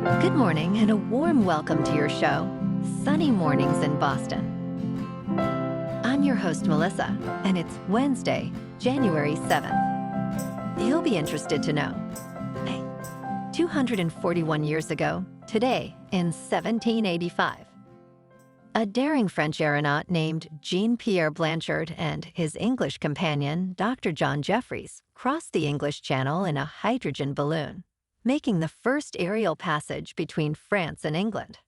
Good morning and a warm welcome to your show, Sunny Mornings in Boston. I'm your host, Melissa, and it's Wednesday, January 7th. You'll be interested to know. 241 years ago, today, in 1785, a daring French aeronaut named Jean-Pierre Blanchard and his English companion, Dr. John Jeffries, crossed the English Channel in a hydrogen balloon, making the first aerial passage between France and England.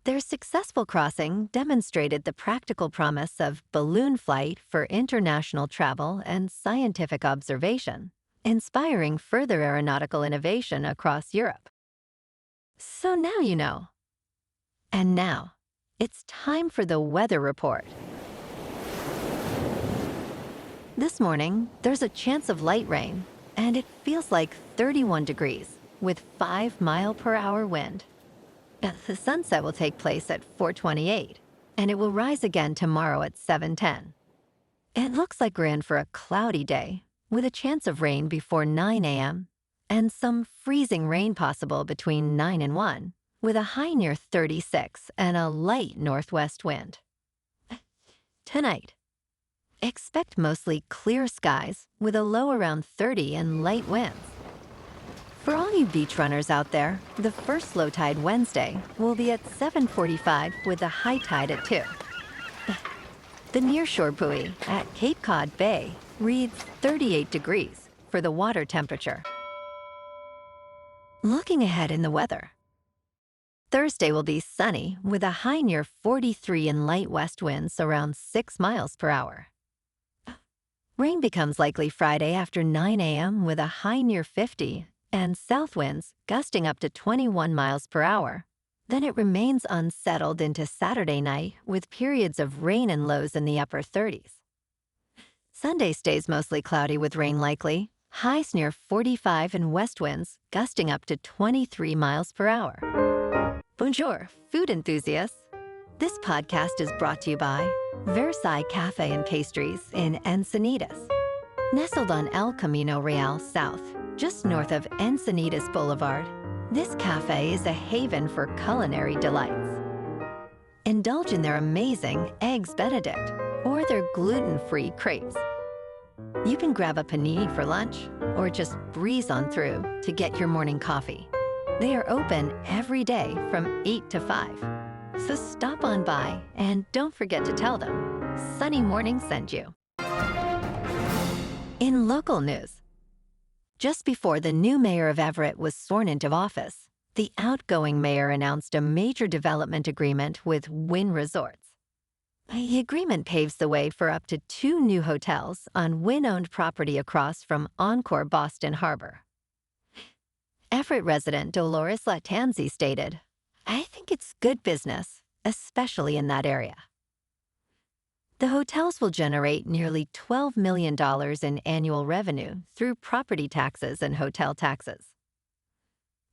Their successful crossing demonstrated the practical promise of balloon flight for international travel and scientific observation, inspiring further aeronautical innovation across Europe. So now you know. And now, it's time for the weather report. This morning, there's a chance of light rain, and it feels like 31 degrees with 5-mile-per-hour wind. The sunset will take place at 4:28, and it will rise again tomorrow at 7:10. It looks like we're in for a cloudy day, with a chance of rain before 9 a.m. and some freezing rain possible between 9 and 1, with a high near 36 and a light northwest wind. Tonight, expect mostly clear skies with a low around 30 and light winds. For all you beach runners out there, the first low tide Wednesday will be at 7:45 with a high tide at 2. The nearshore buoy at Cape Cod Bay reads 38 degrees for the water temperature. Looking ahead in the weather. Thursday will be sunny with a high near 43 and light west winds around 6 miles per hour. Rain becomes likely Friday after 9 a.m. with a high near 50 and south winds gusting up to 21 miles per hour. Then it remains unsettled into Saturday night with periods of rain and lows in the upper 30s. Sunday stays mostly cloudy with rain likely, highs near 45 and west winds gusting up to 23 miles per hour. Bonjour, food enthusiasts. This podcast is brought to you by Versailles Cafe and Pastries in Encinitas. Nestled on El Camino Real South, just north of Encinitas Boulevard, this cafe is a haven for culinary delights. Indulge in their amazing Eggs Benedict or their gluten-free crepes. You can grab a panini for lunch or just breeze on through to get your morning coffee. They are open every day from 8 to 5. So stop on by and don't forget to tell them Sunny Morning sent you. In local news, just before the new mayor of Everett was sworn into office, the outgoing mayor announced a major development agreement with Wynn Resorts. The agreement paves the way for up to 2 new hotels on Wynn-owned property across from Encore Boston Harbor. Everett resident Dolores Latanzi stated, "I think it's good business, especially in that area." The hotels will generate nearly $12 million in annual revenue through property taxes and hotel taxes.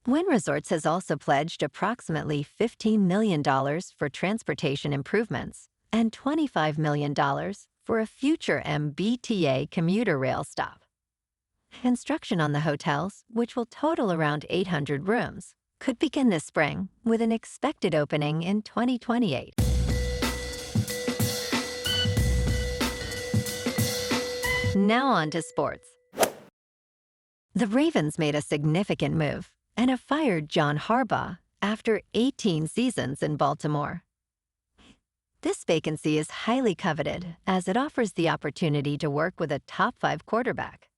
Wynn Resorts has also pledged approximately $15 million for transportation improvements and $25 million for a future MBTA commuter rail stop. Construction on the hotels, which will total around 800 rooms, could begin this spring with an expected opening in 2028. Now on to sports. The Ravens made a significant move and have fired John Harbaugh after 18 seasons in Baltimore. This vacancy is highly coveted as it offers the opportunity to work with a top 5 quarterback.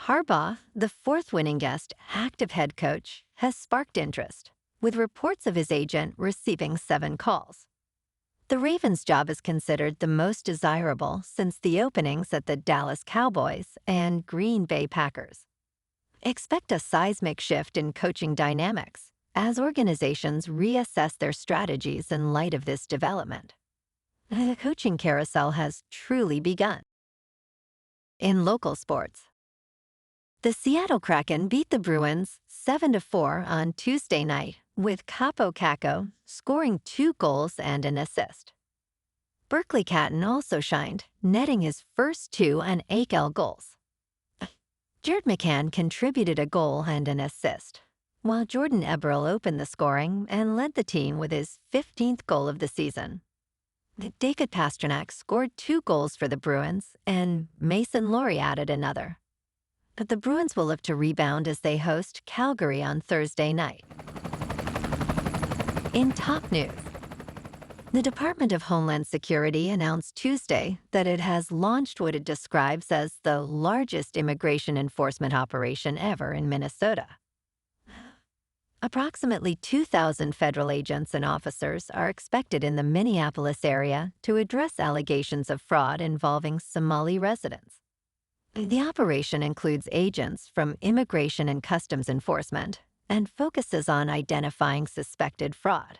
Harbaugh, the 4th winning guest active head coach, has sparked interest, with reports of his agent receiving 7 calls. The Ravens' job is considered the most desirable since the openings at the Dallas Cowboys and Green Bay Packers. Expect a seismic shift in coaching dynamics as organizations reassess their strategies in light of this development. The coaching carousel has truly begun. In local sports, the Seattle Kraken beat the Bruins 7-4 on Tuesday night, with Kakko scoring 2 goals and an assist. Berkly Catton also shined, netting his first 2 NHL goals. Jared McCann contributed a goal and an assist, while Jordan Eberle opened the scoring and led the team with his 15th goal of the season. David Pastrnak scored 2 goals for the Bruins, and Mason Laurie added another. But the Bruins will look to rebound as they host Calgary on Thursday night. In top news, the Department of Homeland Security announced Tuesday that it has launched what it describes as the largest immigration enforcement operation ever in Minnesota. Approximately 2,000 federal agents and officers are expected in the Minneapolis area to address allegations of fraud involving Somali residents. The operation includes agents from Immigration and Customs Enforcement and focuses on identifying suspected fraud.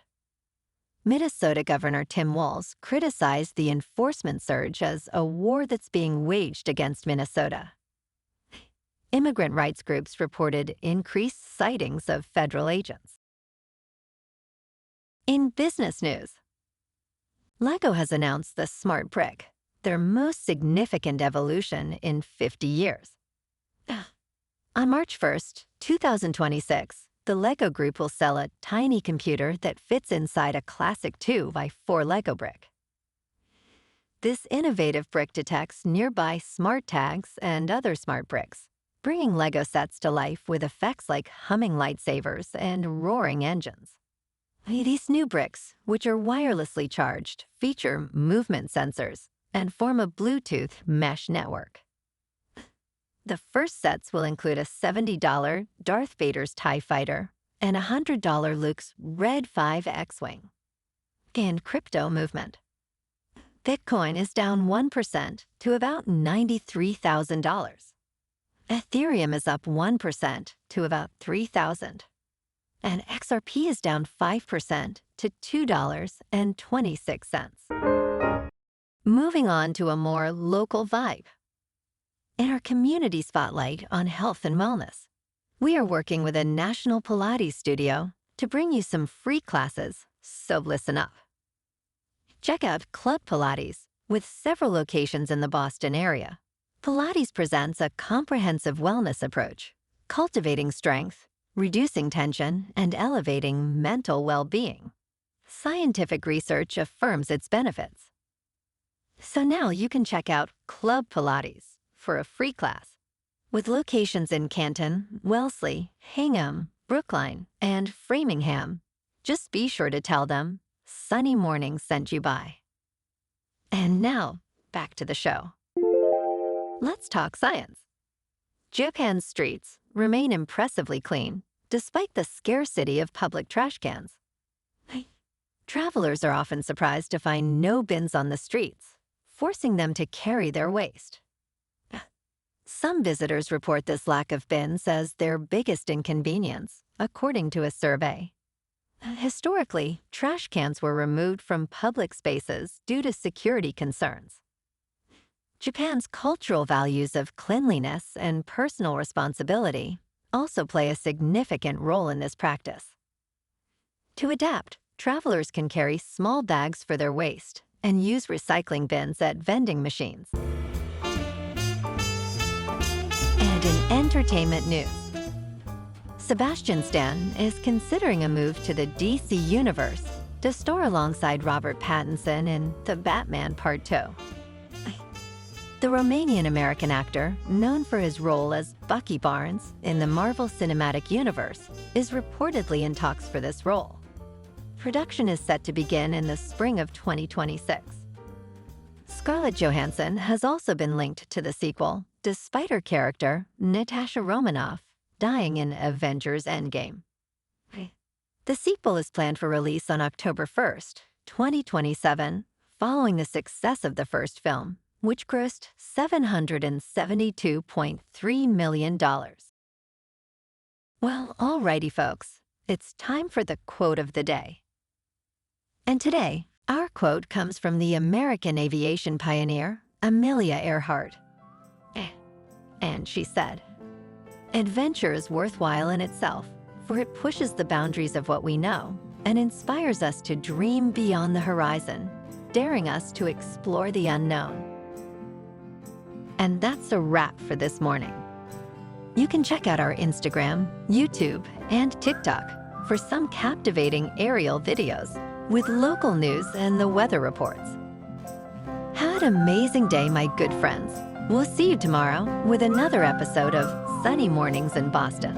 Minnesota Governor Tim Walz criticized the enforcement surge as a war that's being waged against Minnesota. Immigrant rights groups reported increased sightings of federal agents. In business news, LEGO has announced the Smart Brick, their most significant evolution in 50 years. On March 1st, 2026, the LEGO Group will sell a tiny computer that fits inside a classic 2x4 LEGO brick. This innovative brick detects nearby smart tags and other smart bricks, bringing LEGO sets to life with effects like humming lightsabers and roaring engines. These new bricks, which are wirelessly charged, feature movement sensors and form a Bluetooth mesh network. The first sets will include a $70 Darth Vader's TIE Fighter and a $100 Luke's Red 5 X-Wing. And crypto movement. Bitcoin is down 1% to about $93,000. Ethereum is up 1% to about $3,000. And XRP is down 5% to $2.26. Moving on to a more local vibe. In our community spotlight on health and wellness, we are working with a national Pilates studio to bring you some free classes, so listen up. Check out Club Pilates, with several locations in the Boston area. Pilates presents a comprehensive wellness approach, cultivating strength, reducing tension, and elevating mental well-being. Scientific research affirms its benefits. So now you can check out Club Pilates for a free class. With locations in Catton, Wellesley, Hingham, Brookline, and Framingham, just be sure to tell them Sunny Morning sent you by. And now, back to the show. Let's talk science. Japan's streets remain impressively clean despite the scarcity of public trash cans. Travelers are often surprised to find no bins on the streets, forcing them to carry their waste. Some visitors report this lack of bins as their biggest inconvenience, according to a survey. Historically, trash cans were removed from public spaces due to security concerns. Japan's cultural values of cleanliness and personal responsibility also play a significant role in this practice. To adapt, travelers can carry small bags for their waste and use recycling bins at vending machines. And in entertainment news, Sebastian Stan is considering a move to the DC Universe to star alongside Robert Pattinson in The Batman Part 2. The Romanian-American actor, known for his role as Bucky Barnes in the Marvel Cinematic Universe, is reportedly in talks for this role. Production is set to begin in the spring of 2026. Scarlett Johansson has also been linked to the sequel, despite her character, Natasha Romanoff, dying in Avengers Endgame. The sequel is planned for release on October 1st, 2027, following the success of the first film, which grossed $772.3 million. Well, alrighty, folks, it's time for the quote of the day. And today, our quote comes from the American aviation pioneer, Amelia Earhart. And she said, "Adventure is worthwhile in itself, for it pushes the boundaries of what we know and inspires us to dream beyond the horizon, daring us to explore the unknown." And that's a wrap for this morning. You can check out our Instagram, YouTube, and TikTok for some captivating aerial videos with local news and the weather reports. Have an amazing day, my good friends. We'll see you tomorrow with another episode of Sunny Mornings in Boston.